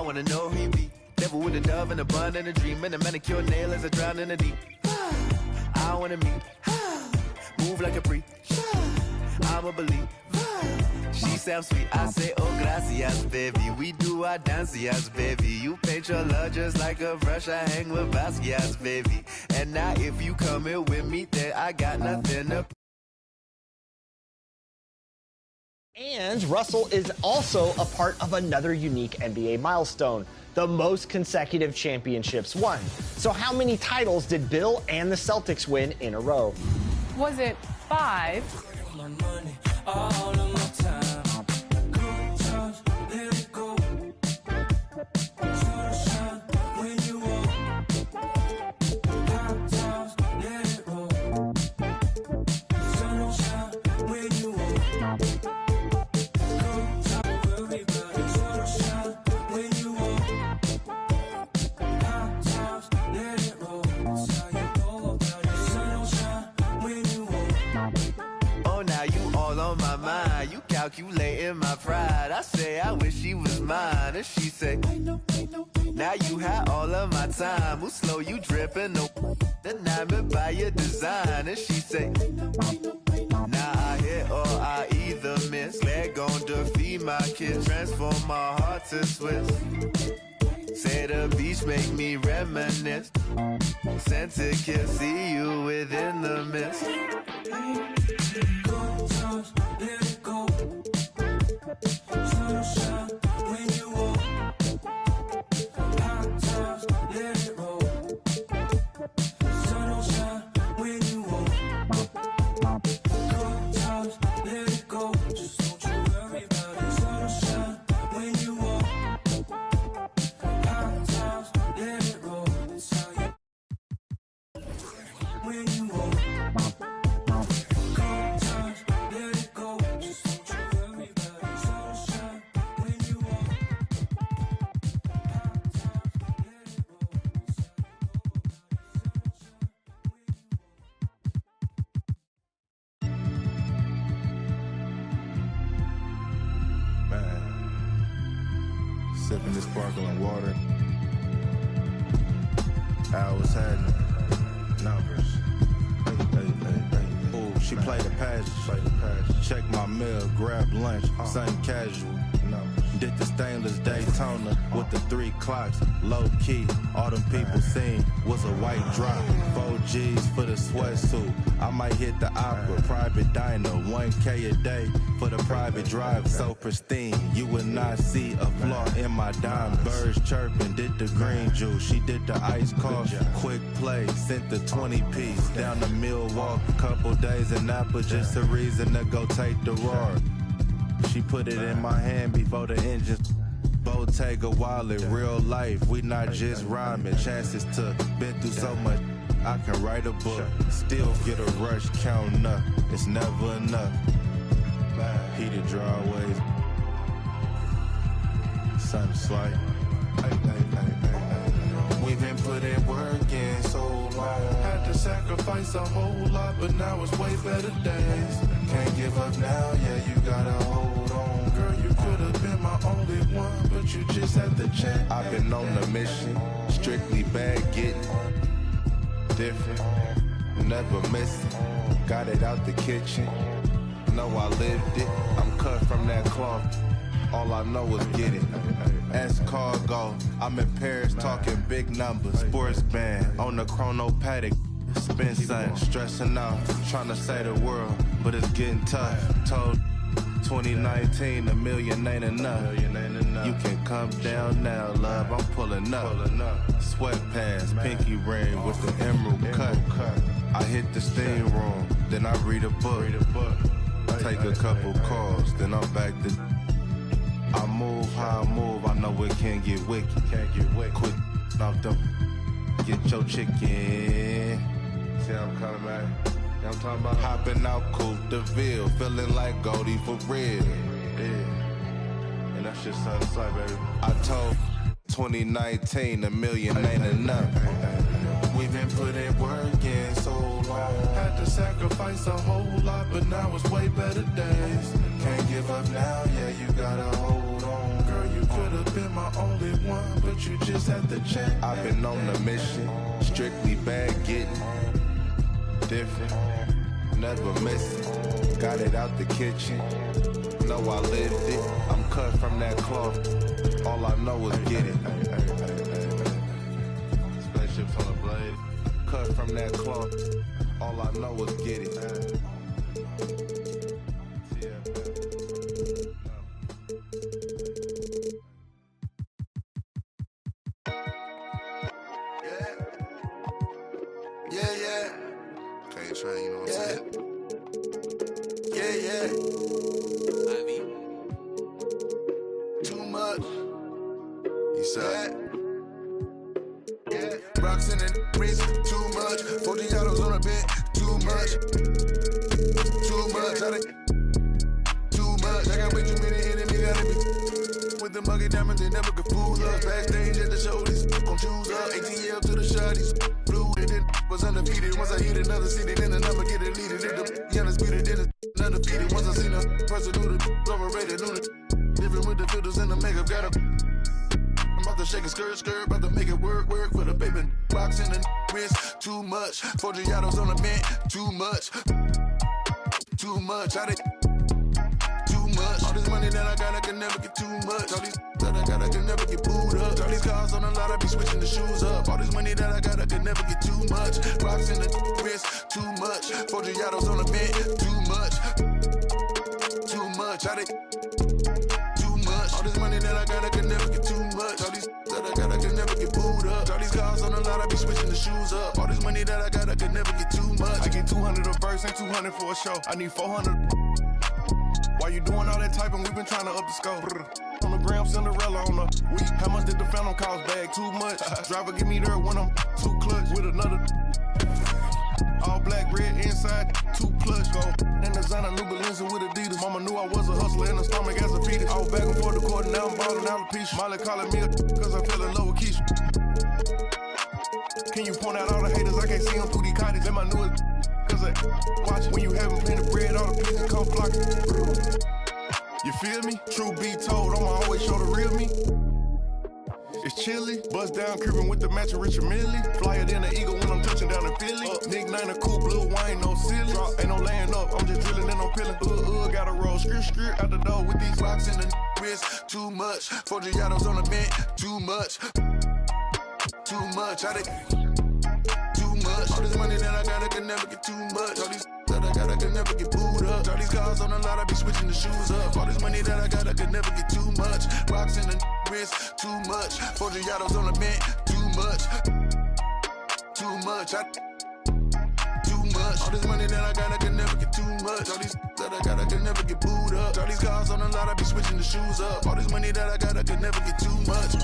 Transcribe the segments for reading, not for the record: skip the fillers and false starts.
I wanna know who you be. Devil with a dove and a bun and a dream and a manicure nail as I drown in the deep. I wanna meet, move like a freak. I'ma believe. She sounds sweet, I say, oh, gracias, baby. We do our dancias, baby. You paint your love just like a brush. I hang with Basquiat's, baby. And now if you come here with me, then I got nothing to... And Russell is also a part of another unique NBA milestone, the most consecutive championships won. So how many titles did Bill and the Celtics win in a row? Was it 5? Calculating my pride. I say I wish she was mine, and she say, now you had all of my time. Who slow you dripping? No, enamored by your design. And she say, now I hit or I either miss. Leg gon' defeat my kids, transform my heart to Swiss. Say the beach make me reminisce. Sent to kiss, see you within the mist. Good times, let it go. Sunshine when you walk. Hot times, let it roll. Sunshine when you walk. Good times, let it go. Just don't you worry about it. Sunshine when you walk. Hot times, let it roll. It's how you when you walk. Sipping this sparkling water. I was having numbers. Ooh, she played a pass. Check my mail, grab lunch, something casual. Did the stainless Daytona with the 3 clocks. Low key, all them people seen was a white drop. 4 G's for the sweatsuit. I might hit the opera, private diner, 1K a day for the private drive. So pristine, you would not see a flaw in my dime. Birds chirping, did the green juice. She did the ice coffee, quick play, sent the 20-piece down to Milwaukee. Couple days in Napa, just a reason to go take the roar. She put it in my hand before the engines. Bottega wallet, real life, we not just rhyming. Chances to been through so much, I can write a book. Still get a rush counting up, it's never enough. Heated driveways, sun slight. We've been putting work in so long. Had to sacrifice a whole lot, but now it's way better days. Can't give up now, yeah, you gotta hold on. Girl, you could have been my only one, but you just had to check. I've been on a mission, strictly bad getting. Different, never missing. Got it out the kitchen. Know I lived it, I'm cut from that cloth. All I know is get it. Ask cargo, I'm in Paris talking big numbers. Sports band on the chrono paddock. Spin something, stressing out, trying to save the world, but it's getting tough. Told 2019 $1 million ain't enough. You can come down now, love, I'm pulling up. Sweatpants, pinky ring with the emerald cut. I hit the steam room, then I read a book. Take a couple calls, then I'm back to... I move how I move, I know it can get wicked. Quick off them, get your chicken. See how I'm coming back? You know what I'm talking about? Hopping out Coupe de Ville, feeling like Goldie for real. Yeah. And that's just something like, baby. I told 2019 $1 million ain't enough. We've been putting work in so long. Had to sacrifice a whole lot, but now it's way better days. Can't give up now, yeah, you gotta hold on. Girl, you could have been my only one. one, but you just have to check. I've been on the mission, strictly bag getting, different, never missing. Got it out the kitchen, know I lived it. I'm cut from that cloth, all I know is get it. Spaceship on the blade, cut from that cloth, all I know is get it. Train, you know what I'm saying? Yeah. Ivy. Too much. You said. Yeah. Rocks in the wrist, too much. 40 autos on a bed, too much. Too much. Too much. I got way too many enemies, gotta be. With the muggy diamonds, they never could fool us. Backstage at the show, these gon' choose up. ATL to the shotties. Flew and then was undefeated. Once I hit another city, then another get deleted. If the undisputed, then it's undefeated. Once I seen a person do the overrated, knew the different with the filters and the makeup. Got a I'm about to shake a skirt, about to make it work for the baby. Box in the wrist, too much. 4 Giottos on the mint, too much. Too much. Too much. All this money that I got, I can never get too much. All these that I got, I can never get booed up. All these cars on the lot, I be switching the shoes up. All this money that I got, I can never get too much. Rocks in the wrist, too much. 4 Giottos on the mint, too much. Too much. Too much. All this money that I got, I can never get too much. All these that I got, I can never get booed up. All these cars on the lot, I be switching the shoes up. All this money that I got, I can never get too much. I get 200 a verse, ain't 200 for a show. I need 400. Why you doing all that typing? We been trying to up the scope. On the gram, Cinderella on the week. How much did the phantom cost? Bag too much. Driver give me there when I'm too clutch with another. All black, red inside, too plush. Go and designer new Balenciaga with Adidas. Mama knew I was a hustler in the stomach as a fetus. I was back and forth the court and now I'm ballin' alopecia. Molly calling me a cause I fell in love with Keisha. Can you point out all the haters? I can't see them through these cottage. Then my newest cause I watch when you haven't plenty of bread, all the pieces come flocking. You feel me? True be told, I'ma always show the real me. It's chilly, bust down cribbin' with the matching Richard Millie. Flyer than an eagle when I'm touching down in Philly. Nick Nine a cool blue wine, no silly. Ain't no laying up, I'm just drilling and no peeling. Gotta roll skirt out the door with these rocks in the wrist. Too much, 4 Giottos on the mint. Too much. Too much. Too much. All this money that I got, I can never get too much. All these that I got, I can never get booed up. All these cars on the lot, I be switching the shoes up. All this money that I got, I can never get too much. Rocks in the wrist, too much. 4 Giottos on the mint, too much. Too much. Too much. All this money that I got, I can never get too much. All these that I got, I can never get booed up. All these cars on the lot, I be switching the shoes up. All this money that I got, I can never get too much.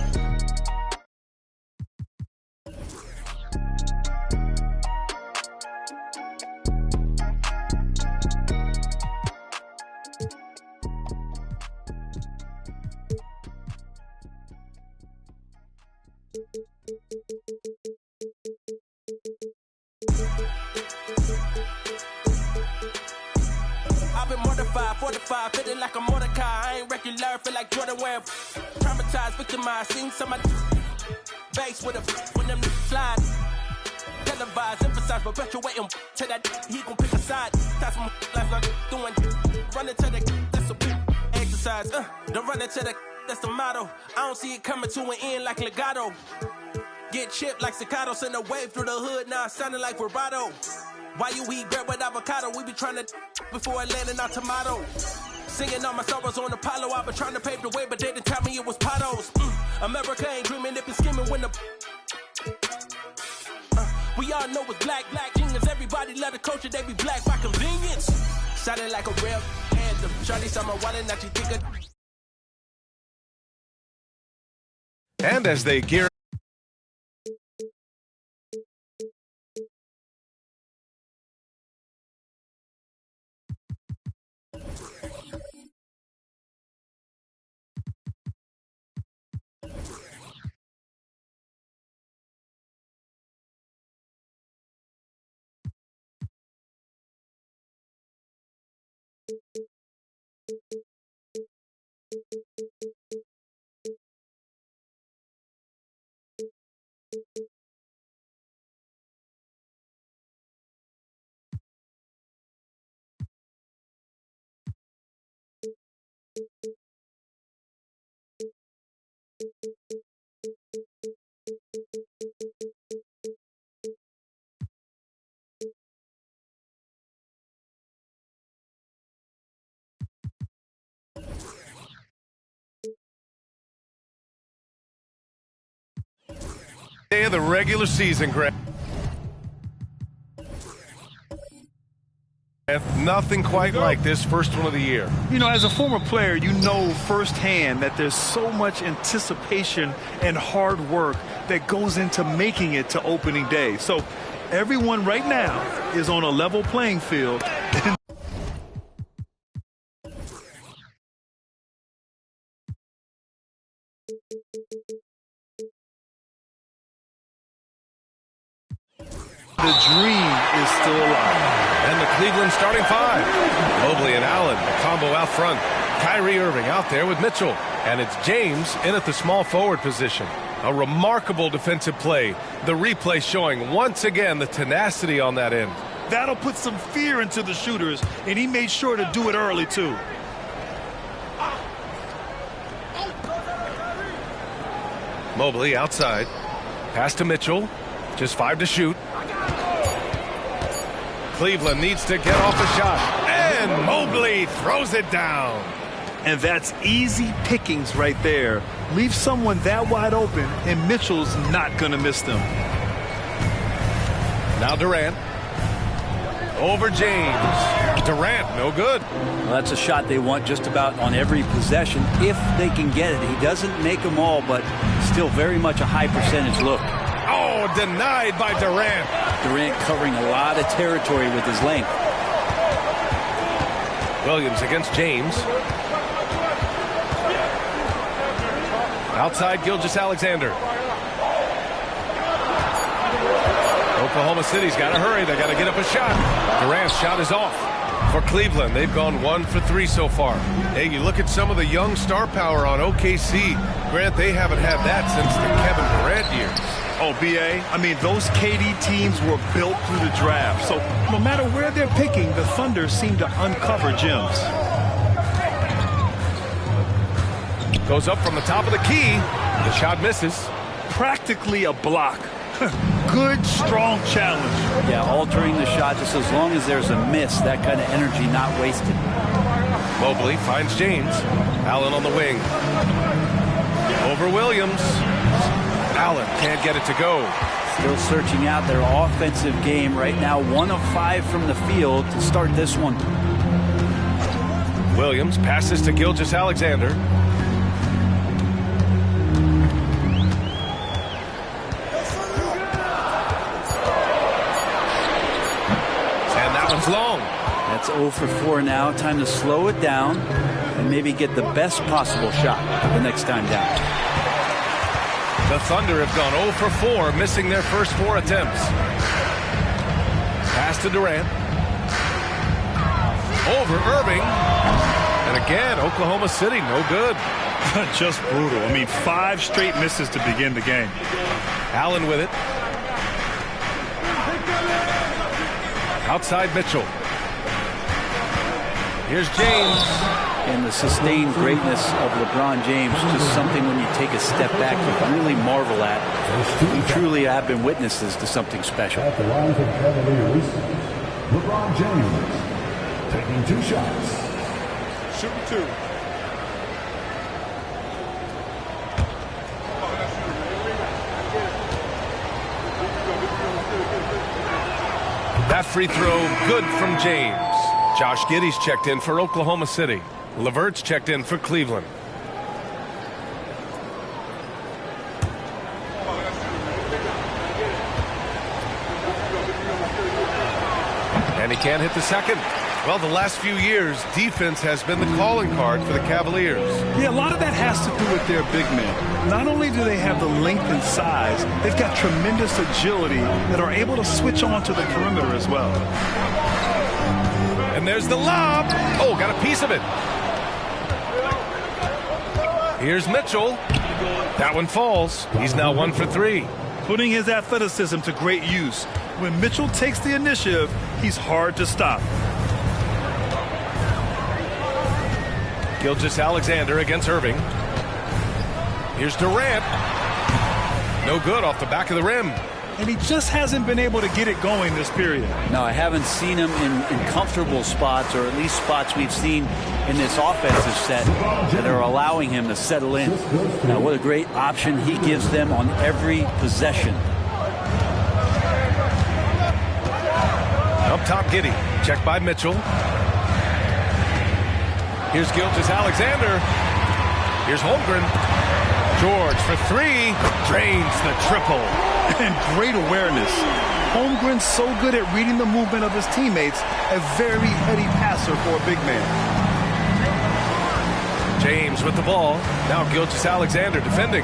I've been mortified, fortified, feeling like a Mordecai. I ain't regular, feel like Jordan Webb. Traumatized, victimized, seen some of base with a when them slide. Televised, emphasize, perpetuating to that he gon' pick a side. That's my life not doing. Running to the that's a exercise. Don't run into the that's the motto. I don't see it coming to an end like legato. Get chipped like staccato, send a wave through the hood, now it's sounding like vibrato. Why you eat bread with avocado? We be trying to before it landing our tomato. Singing all my sorrows on Apollo. I been trying to pave the way, but they didn't tell me it was potholes. America ain't dreaming, they been scheming when the we all know it's black genius. Everybody love the culture, they be black by convenience. Sounding like a real anthem. Shawty saw my wallet, now she think of. And as they gear Day of the regular season, Greg. Nothing quite like this first one of the year. You know, as a former player, you know firsthand that there's so much anticipation and hard work that goes into making it to opening day. So everyone right now is on a level playing field. The dream is still alive. And the Cleveland starting five. Mobley and Allen, the combo out front. Kyrie Irving out there with Mitchell. And it's James in at the small forward position. A remarkable defensive play. The replay showing once again the tenacity on that end. That'll put some fear into the shooters, and he made sure to do it early, too. Mobley outside. Pass to Mitchell. Just 5 to shoot. Cleveland needs to get off a shot. And Mobley throws it down. And that's easy pickings right there. Leave someone that wide open, and Mitchell's not going to miss them. Now Durant. Over James. Durant, no good. Well, that's a shot they want just about on every possession if they can get it. He doesn't make them all, but still very much a high percentage look. Oh, denied by Durant. Durant covering a lot of territory with his length. Williams against James. Outside Gilgeous-Alexander. Oklahoma City's got to hurry. They got to get up a shot. Durant's shot is off. For Cleveland, they've gone 1 for 3 so far. Hey, you look at some of the young star power on OKC. Grant, they haven't had that since the Kevin Durant years. Oh, B.A., I mean, those KD teams were built through the draft. So no matter where they're picking, the Thunder seem to uncover gems. Goes up from the top of the key. The shot misses. Practically a block. Good, strong challenge. Yeah, altering the shot just as long as there's a miss, that kind of energy not wasted. Mobley finds James. Allen on the wing. Over Williams. Allen can't get it to go. Still searching out their offensive game right now. 1 of 5 from the field to start this one. Williams passes to Gilgeous-Alexander. And that one's long. That's 0 for 4 now. Time to slow it down and maybe get the best possible shot the next time down. The Thunder have gone 0 for 4, missing their first 4 attempts. Pass to Durant. Over Irving. And again, Oklahoma City, no good. Just brutal. I mean, 5 straight misses to begin the game. Allen with it. Outside Mitchell. Here's James. And the sustained greatness of LeBron James, just something when you take a step back you can really marvel at. We truly have been witnesses to something special. At the line for Cavaliers, LeBron James taking 2 shots. Shooting 2. That free throw good from James. Josh Giddey's checked in for Oklahoma City. LeVert's checked in for Cleveland. And he can't hit the second. Well, the last few years, defense has been the calling card for the Cavaliers. Yeah, a lot of that has to do with their big men. Not only do they have the length and size, they've got tremendous agility that are able to switch on to the perimeter as well. And there's the lob. Oh, got a piece of it. Here's Mitchell. That one falls. He's now 1 for 3. putting his athleticism to great use. When Mitchell takes the initiative, he's hard to stop. Gilgeous-Alexander against Irving. Here's Durant. No good off the back of the rim. And he just hasn't been able to get it going this period. No, I haven't seen him in comfortable spots, or at least spots we've seen in this offensive set that are allowing him to settle in. Now, what a great option he gives them on every possession. Up top, Giddey. Checked by Mitchell. Here's Gilgeous-Alexander. Here's Holmgren. George for three. Drains the triple. And great awareness. Holmgren's so good at reading the movement of his teammates. A very heady passer for a big man. James with the ball. Now Gilgeous-Alexander defending.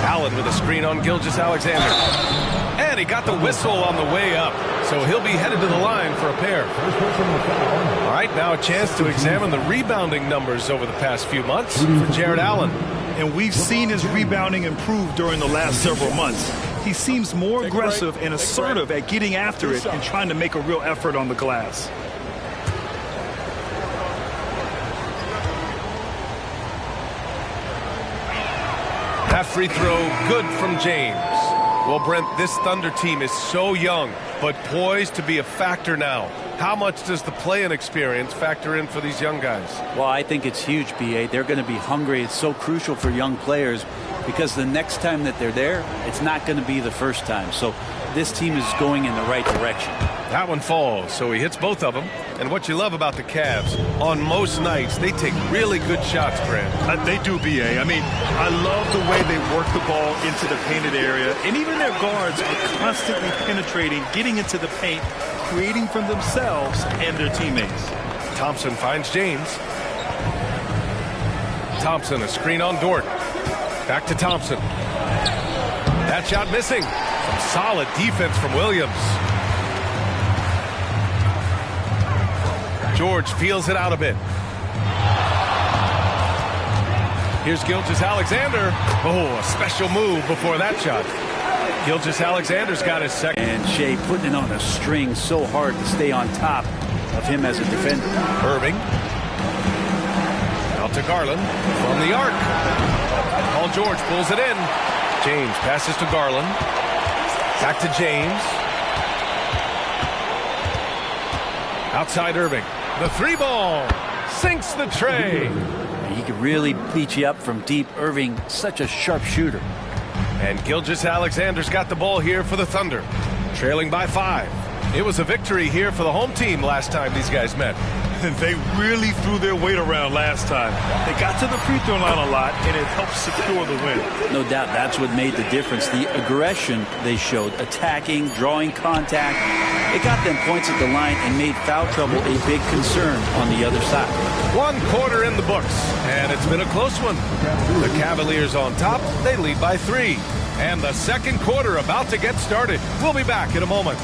Allen with a screen on Gilgeous-Alexander. And he got the whistle on the way up. So he'll be headed to the line for a pair. All right, now a chance to examine the rebounding numbers over the past few months for Jarrett Allen. And we've seen his rebounding improve during the last several months. He seems more aggressive and assertive at getting after it and trying to make a real effort on the glass. That free throw good from James. Well, Brent, this Thunder team is so young, but poised to be a factor now. How much does the play-in experience factor in for these young guys? Well, I think it's huge, B.A. They're going to be hungry. It's so crucial for young players because the next time that they're there, it's not going to be the first time. So this team is going in the right direction. That one falls, so he hits both of them. And what you love about the Cavs, on most nights, they take really good shots, Grant. They do, B.A. I mean, I love the way they work the ball into the painted area. And even their guards are constantly penetrating, getting into the paint, creating from themselves and their teammates. Thompson finds James. Thompson, a screen on Dort. Back to Thompson. That shot missing. Some solid defense from Williams. George feels it out a bit. Here's Gilgeous-Alexander. Oh, a special move before that shot. Gilgeous-Alexander's got his second. And Shea putting it on a string so hard to stay on top of him as a defender. Irving. Out to Garland from the arc. Paul George pulls it in. James passes to Garland. Back to James. Outside Irving. The three ball sinks the tray. He could really beat you up from deep. Irving, such a sharp shooter. And Gilgeous-Alexander's got the ball here for the Thunder, trailing by 5. It was a victory here for the home team last time these guys met. And they really threw their weight around last time. They got to the free throw line a lot, and it helped secure the win. No doubt that's what made the difference. The aggression they showed, attacking, drawing contact. It got them points at the line and made foul trouble a big concern on the other side. 1 quarter in the books, and it's been a close one. The Cavaliers on top, they lead by 3. And the second quarter about to get started. We'll be back in a moment.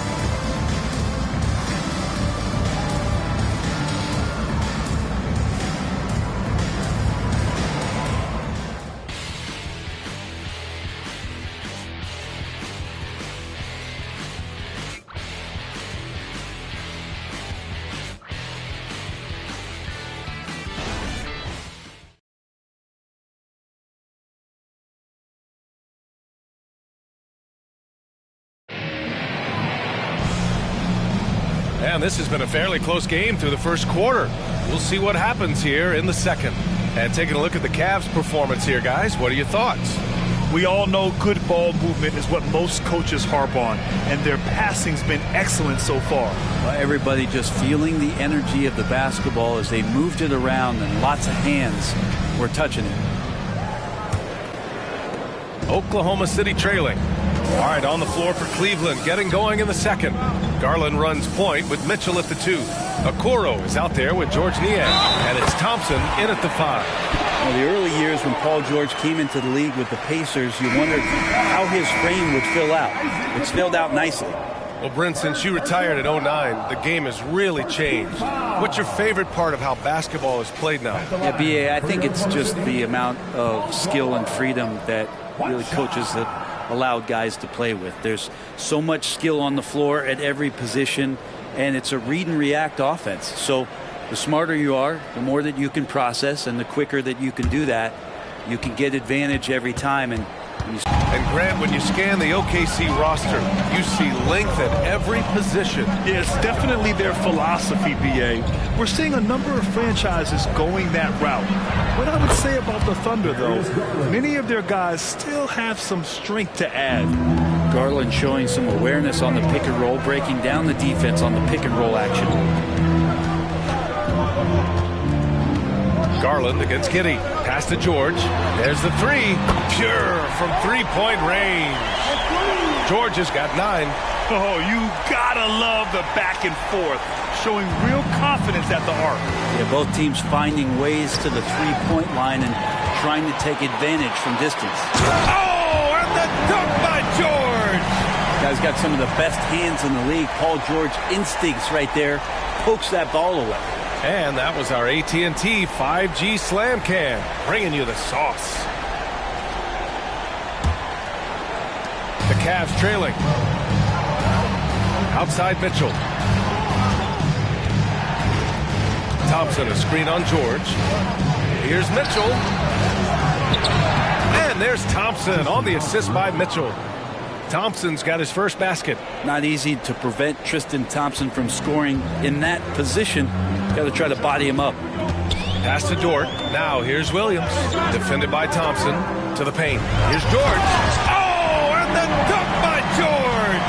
And this has been a fairly close game through the first quarter. We'll see what happens here in the second. And taking a look at the Cavs' performance here, guys, what are your thoughts? We all know good ball movement is what most coaches harp on, and their passing's been excellent so far. Well, everybody just feeling the energy of the basketball as they moved it around, and lots of hands were touching it. Oklahoma City trailing. All right, on the floor for Cleveland, getting going in the second. Garland runs point with Mitchell at the 2. Okoro is out there with George Niang, and it's Thompson in at the 5. Well, the early years when Paul George came into the league with the Pacers, you wondered how his frame would fill out. It's filled out nicely. Well, Brent, since you retired in 09, the game has really changed. What's your favorite part of how basketball is played now? Yeah, B.A., I think it's just the amount of skill and freedom that really coaches allowed guys to play with. There's so much skill on the floor at every position, and it's a read and react offense. So the smarter you are, the more that you can process, and the quicker that you can do that, you can get advantage every time. And Grant, when you scan the OKC roster, you see length at every position. Yeah, it's definitely their philosophy, B.A. We're seeing a number of franchises going that route. What I would say about the Thunder, though, many of their guys still have some strength to add. Garland showing some awareness on the pick and roll, breaking down the defense on the pick and roll action. Garland against Giddey. Pass to George. There's the three. Pure from three-point range. George has got 9. Oh, you gotta love the back and forth. Showing real confidence at the arc. Yeah, both teams finding ways to the three-point line and trying to take advantage from distance. Oh, and the dunk by George. Guy's got some of the best hands in the league. Paul George instincts right there. Pokes that ball away. And that was our AT&T 5G Slam Cam, bringing you the sauce. The Cavs trailing. Outside Mitchell. Thompson, a screen on George. Here's Mitchell. And there's Thompson on the assist by Mitchell. Thompson's got his first basket. Not easy to prevent Tristan Thompson from scoring in that position. Got to try to body him up. Pass to Dort. Now here's Williams. Defended by Thompson. To the paint. Here's George. Oh, and the dunk by George.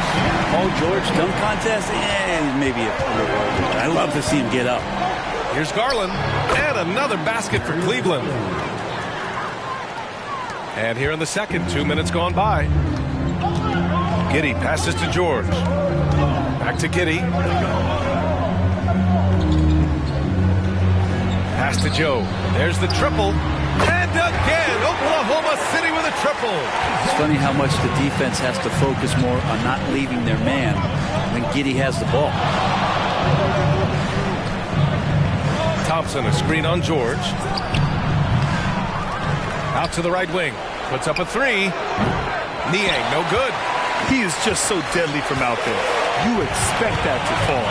Paul George dunk contest? And maybe I love to see him get up. Here's Garland. And another basket for Cleveland. And here in the second, 2 minutes gone by. Giddey passes to George. Back to Giddey. Pass to Joe. There's the triple. And again, Oklahoma City with a triple. It's funny how much the defense has to focus more on not leaving their man when Giddey has the ball. Thompson, a screen on George. Out to the right wing. Puts up a three. Niang, no good. He is just so deadly from out there. You expect that to fall.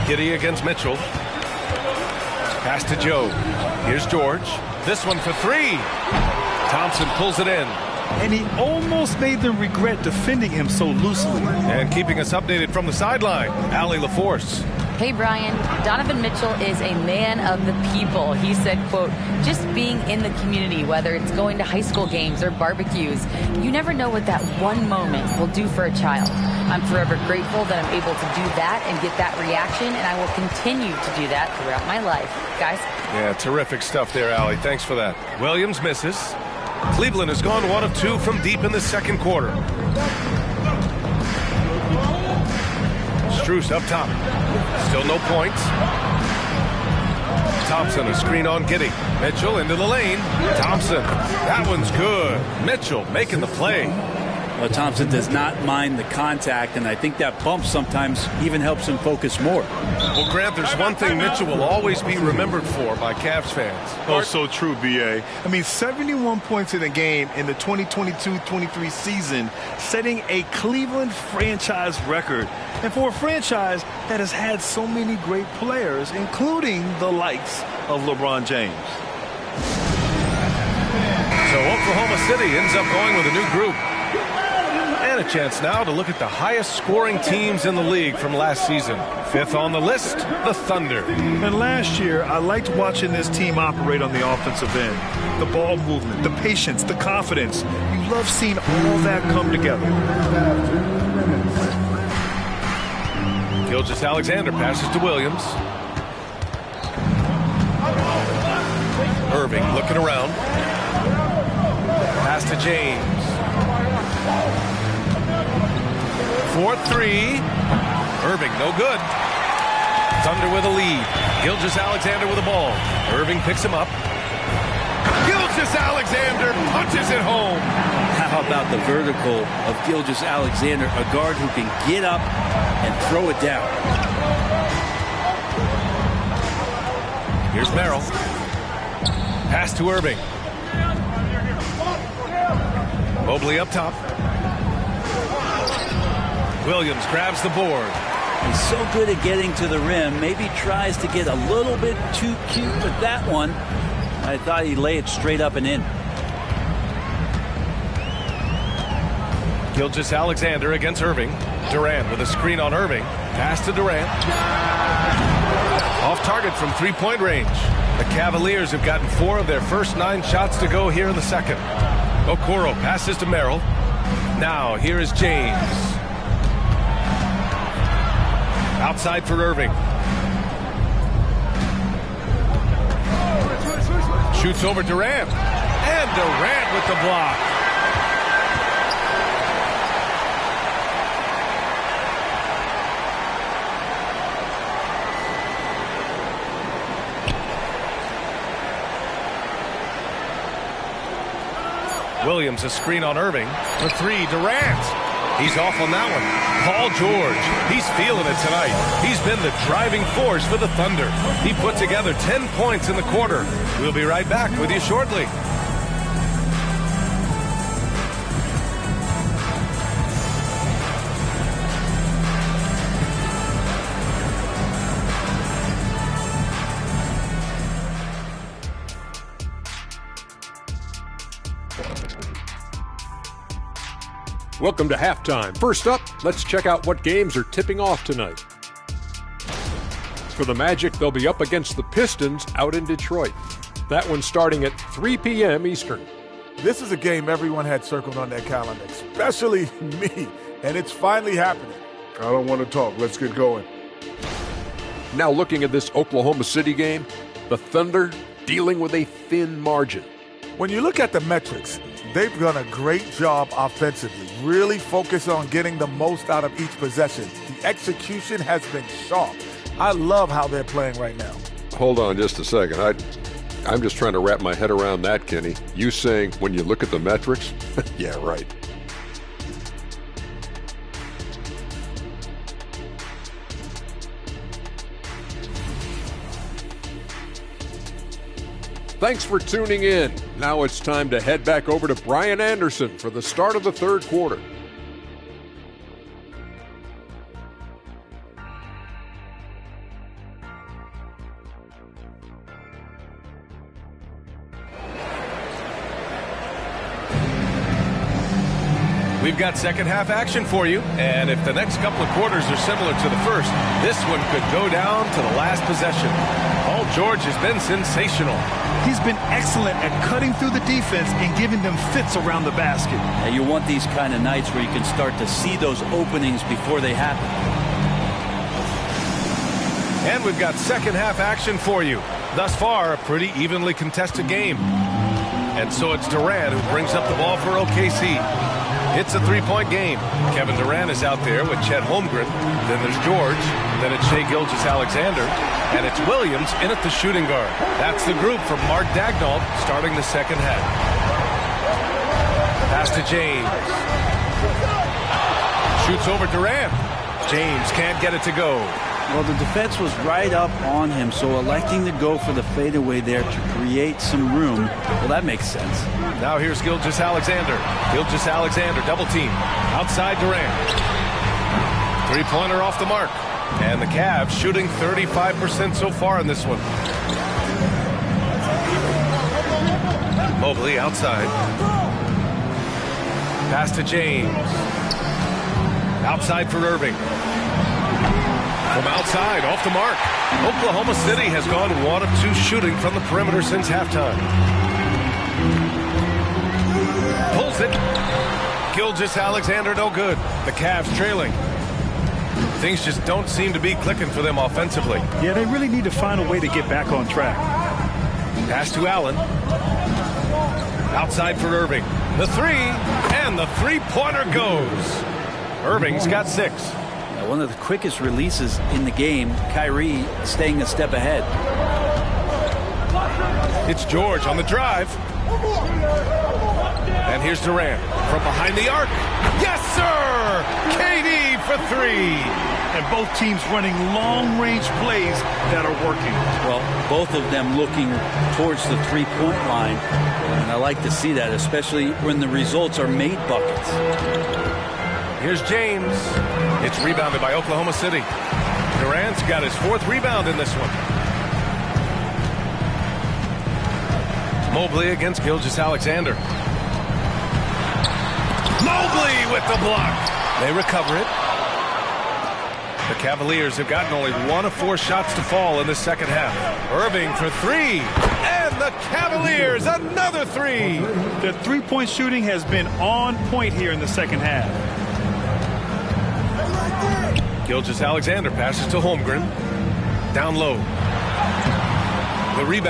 Giddey against Mitchell. Pass to Joe. Here's George. This one for three. Thompson pulls it in. And he almost made them regret defending him so loosely. And keeping us updated from the sideline, Allie LaForce. Hey, Brian, Donovan Mitchell is a man of the people. He said, quote, just being in the community, whether it's going to high school games or barbecues, you never know what that one moment will do for a child. I'm forever grateful that I'm able to do that and get that reaction, and I will continue to do that throughout my life. Guys? Yeah, terrific stuff there, Allie. Thanks for that. Williams misses. Cleveland has gone 1 of 2 from deep in the second quarter. Strus up top. Still no points. Thompson, a screen on Giddey. Mitchell into the lane. Thompson. That one's good. Mitchell making the play. Well, Thompson does not mind the contact, and I think that bump sometimes even helps him focus more. Well, Grant, there's one thing Mitchell will always be remembered for by Cavs fans. Oh, so true, B.A. I mean, 71 points in a game in the 2022-23 season, setting a Cleveland franchise record. And for a franchise that has had so many great players, including the likes of LeBron James. So Oklahoma City ends up going with a new group. And a chance now to look at the highest scoring teams in the league from last season. 5th on the list, the Thunder. And last year, I liked watching this team operate on the offensive end. The ball movement, the patience, the confidence. You love seeing all that come together. Gilgeous-Alexander passes to Williams. Irving looking around. Pass to James. 4-3. Irving, no good. Thunder with a lead. Gilgeous-Alexander with the ball. Irving picks him up. Gilgeous-Alexander punches it home. How about the vertical of Gilgeous-Alexander, a guard who can get up and throw it down. Here's Merrill. Pass to Irving. Mobley up top. Williams grabs the board. He's so good at getting to the rim. Maybe tries to get a little bit too cute with that one. I thought he'd lay it straight up and in. Gilgeous-Alexander against Irving. Durant with a screen on Irving. Pass to Durant. Off target from three-point range. The Cavaliers have gotten 4 of their first 9 shots to go here in the second. Okoro passes to Merrill. Now here is James. Outside for Irving. Shoots over Durant. And Durant with the block. Williams a screen on Irving. The 3, Durant. He's off on that one. Paul George, he's feeling it tonight. He's been the driving force for the Thunder. He put together 10 points in the quarter. We'll be right back with you shortly. Welcome to halftime. First up, let's check out what games are tipping off tonight. For the Magic, they'll be up against the Pistons out in Detroit. That one's starting at 3 p.m. Eastern. This is a game everyone had circled on their calendar, especially me, and it's finally happening. I don't want to talk. Let's get going. Now looking at this Oklahoma City game, the Thunder dealing with a thin margin. When you look at the metrics, they've done a great job offensively, really focus on getting the most out of each possession. The execution has been sharp. I love how they're playing right now. Hold on just a second. I'm just trying to wrap my head around that, Kenny. You saying when you look at the metrics? Yeah, right. Thanks for tuning in. Now it's time to head back over to Brian Anderson for the start of the third quarter. We've got second half action for you, and if the next couple of quarters are similar to the first, this one could go down to the last possession. Paul George has been sensational. He's been excellent at cutting through the defense and giving them fits around the basket. Yeah, you want these kind of nights where you can start to see those openings before they happen. And we've got second half action for you. Thus far, a pretty evenly contested game. And so it's Durant who brings up the ball for OKC. It's a three-point game. Kevin Durant is out there with Chet Holmgren. Then there's George. Then it's Shai Gilgeous-Alexander. And it's Williams in at the shooting guard. That's the group from Mark Daigneault starting the second half. Pass to James. Shoots over Durant. James can't get it to go. Well, the defense was right up on him, so electing to go for the fadeaway there to create some room, well, that makes sense. Now here's Gilgeous-Alexander. Gilgeous-Alexander, double team. Outside Durant. Three-pointer off the mark. And the Cavs shooting 35% so far in this one. Mobley outside. Pass to James. Outside for Irving. From outside, off the mark. Oklahoma City has gone 1 of 2 shooting from the perimeter since halftime. Pulls it. Gilgeous-Alexander, no good. The Cavs trailing. Things just don't seem to be clicking for them offensively. Yeah, they really need to find a way to get back on track. Pass to Allen. Outside for Irving. The 3, and the three-pointer goes. Irving's got 6. One of the quickest releases in the game. Kyrie staying a step ahead. It's George on the drive. And here's Durant from behind the arc. Yes, sir! KD for three. And both teams running long-range plays that are working. Well, both of them looking towards the three-point line. And I like to see that, especially when the results are made buckets. Here's James. It's rebounded by Oklahoma City. Durant's got his fourth rebound in this one. Mobley against Gilgeous-Alexander. Mobley with the block. They recover it. The Cavaliers have gotten only 1 of 4 shots to fall in the second half. Irving for three. And the Cavaliers, another three. The three-point shooting has been on point here in the second half. Gilgeous-Alexander passes to Holmgren. Down low. The rebound.